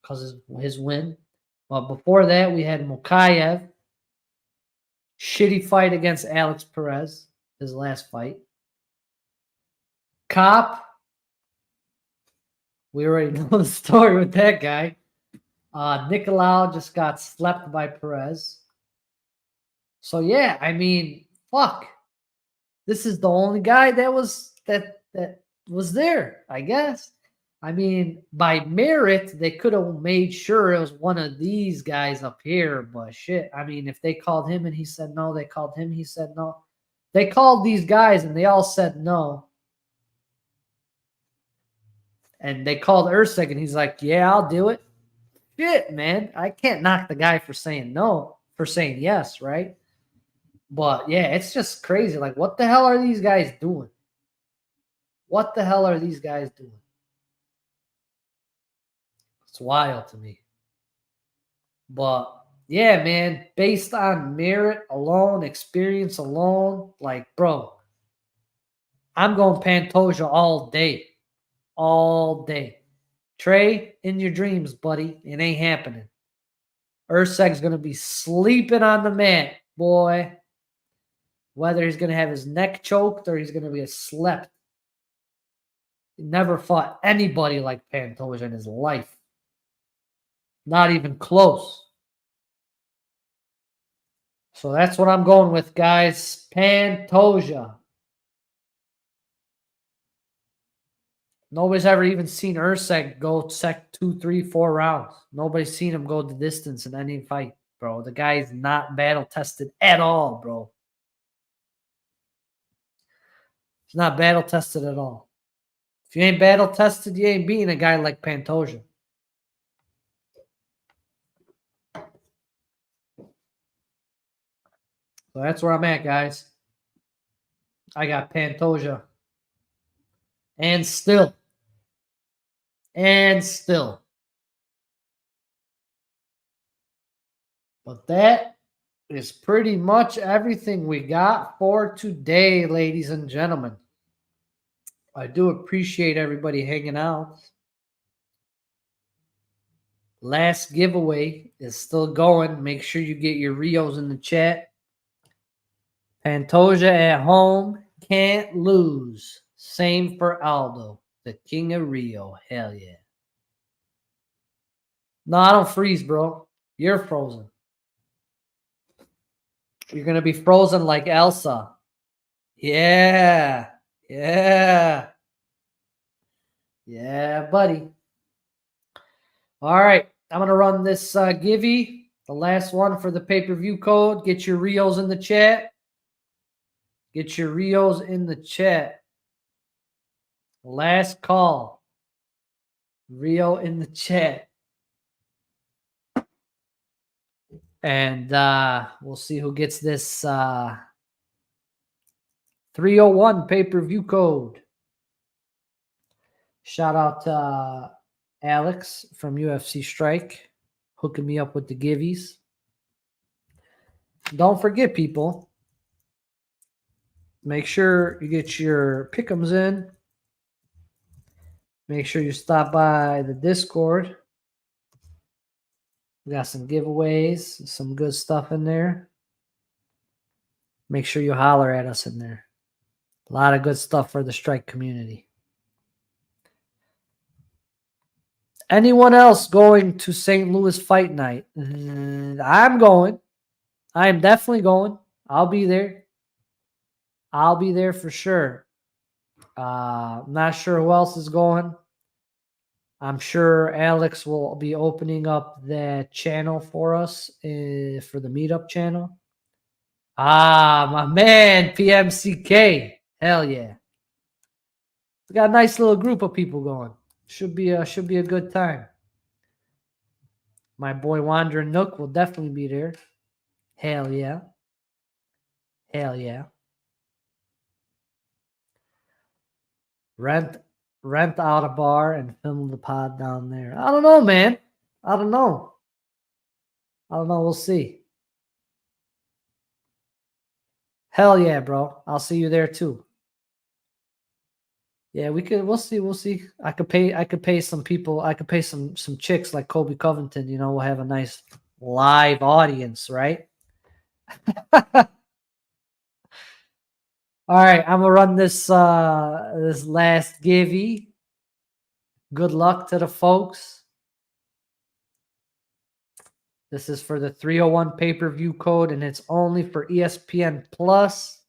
S1: because of his win. But before that, we had Mokaev. Shitty fight against Alex Perez, his last fight. Cop. We already know the story with that guy. Nicolau just got slept by Perez. So yeah, I mean, fuck. This is the only guy that was there, I guess. I mean, by merit, they could have made sure it was one of these guys up here, but shit. I mean, if they called him and he said no, they called him, he said no. They called these guys and they all said no. And they called Ursig and he's like, yeah, I'll do it. Shit, man. I can't knock the guy for saying no, for saying yes, right? But yeah, it's just crazy. Like, what the hell are these guys doing? What the hell are these guys doing? It's wild to me. But yeah, man, based on merit alone, experience alone, like, bro, I'm going Pantoja all day. All day. Trey, in your dreams, buddy. It ain't happening. Urseg's going to be sleeping on the mat boy, whether he's going to have his neck choked or he's going to be slept. He never fought anybody like Pantoja in his life. Not even close. So that's what I'm going with, guys. Pantoja. Nobody's ever even seen Usyk go 2, 3, 4 rounds. Nobody's seen him go the distance in any fight, bro. The guy's not battle tested at all, bro. He's not battle tested at all. If you ain't battle tested, you ain't beating a guy like Pantoja. So that's where I'm at, guys. I got Pantoja. And still. But that is pretty much everything we got for today, ladies and gentlemen. I do appreciate everybody hanging out. Last giveaway is still going. Make sure you get your Rios in the chat. Pantoja at home, can't lose. Same for Aldo, the king of Rio. Hell yeah. No, I don't freeze, bro. You're frozen. You're going to be frozen like Elsa. Yeah. Yeah. Yeah, buddy. All right. I'm going to run this givey. The last one for the pay-per-view code. Get your Rios in the chat. Get your Rios in the chat. Last call. Rio in the chat. And we'll see who gets this 301 pay-per-view code. Shout out to Alex from UFC Strike hooking me up with the givvies. Don't forget, people, make sure you get your pick'ems in. Make sure you stop by the Discord. We got some giveaways, some good stuff in there. Make sure you holler at us in there. A lot of good stuff for the Strike community. Anyone else going to St. Louis Fight Night? I'm going. I am definitely going. I'll be there. I'll be there for sure. I'm not sure who else is going. I'm sure Alex will be opening up that channel for us for the meetup channel. My man, PMCK. Hell yeah. We got a nice little group of people going. Should be a good time. My boy Wandering Nook will definitely be there. Hell yeah. Hell yeah. Rent out a bar and film the pod down there. I don't know, man. I don't know. We'll see. Hell yeah, bro. I'll see you there too. Yeah, we'll see. I could pay some people. I could pay some chicks like Kobe Covington, we'll have a nice live audience, right? All right, I'm gonna run this this last givey. Good luck to the folks. This is for the 301 pay-per-view code, and it's only for ESPN Plus.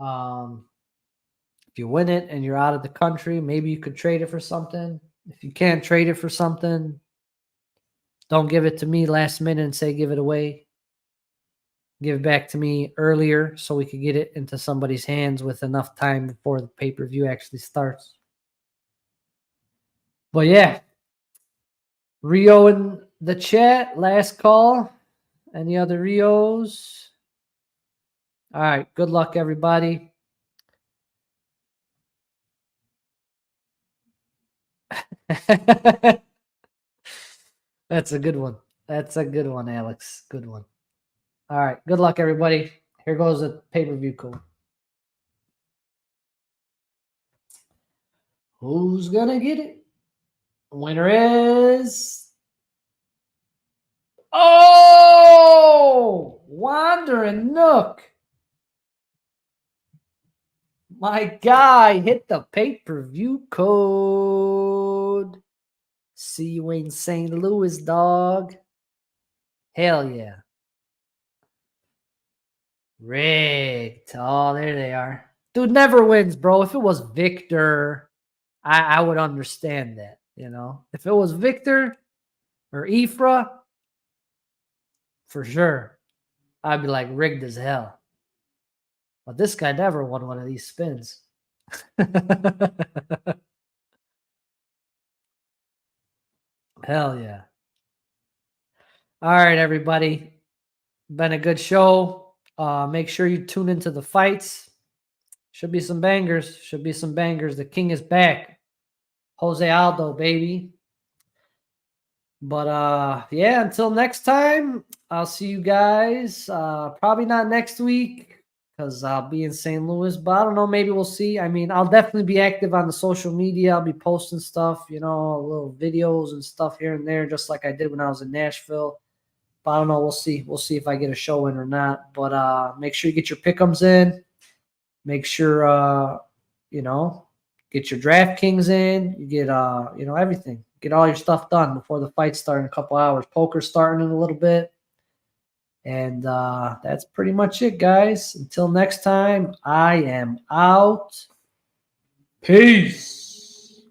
S1: If you win it and you're out of the country, maybe you could trade it for something. If you can't trade it for something, don't give it to me last minute and say give it away. Give it back to me earlier so we could get it into somebody's hands with enough time before the pay-per-view actually starts. But yeah, Rio in the chat, last call. Any other Rios? All right, good luck, everybody. That's a good one. That's a good one, Alex. Good one. All right, good luck, everybody. Here goes the pay-per-view code. Who's gonna get it? Winner is Oh, Wandering Nook. My guy hit the pay-per-view code. See you in St. Louis, dog. Hell yeah. Rigged. Oh, there they are. Dude never wins, bro. If it was Victor, I would understand that, you know. If it was Victor or Ifra, for sure, I'd be like rigged as hell. But this guy never won one of these spins. Hell yeah. All right, everybody. Been a good show. Make sure you tune into the fights. Should be some bangers. Should be some bangers. The king is back. Jose Aldo, baby. But yeah, until next time, I'll see you guys. Probably not next week because I'll be in St. Louis, but I don't know, maybe we'll see. I mean, I'll definitely be active on the social media. I'll be posting stuff, you know, little videos and stuff here and there, just like I did when I was in Nashville. But I don't know, we'll see. We'll see if I get a show in or not. But make sure you get your pick'ems in. Make sure you know, get your DraftKings in. You get you know, everything. Get all your stuff done before the fight start in a couple hours. Poker's starting in a little bit. And that's pretty much it, guys. Until next time, I am out. Peace.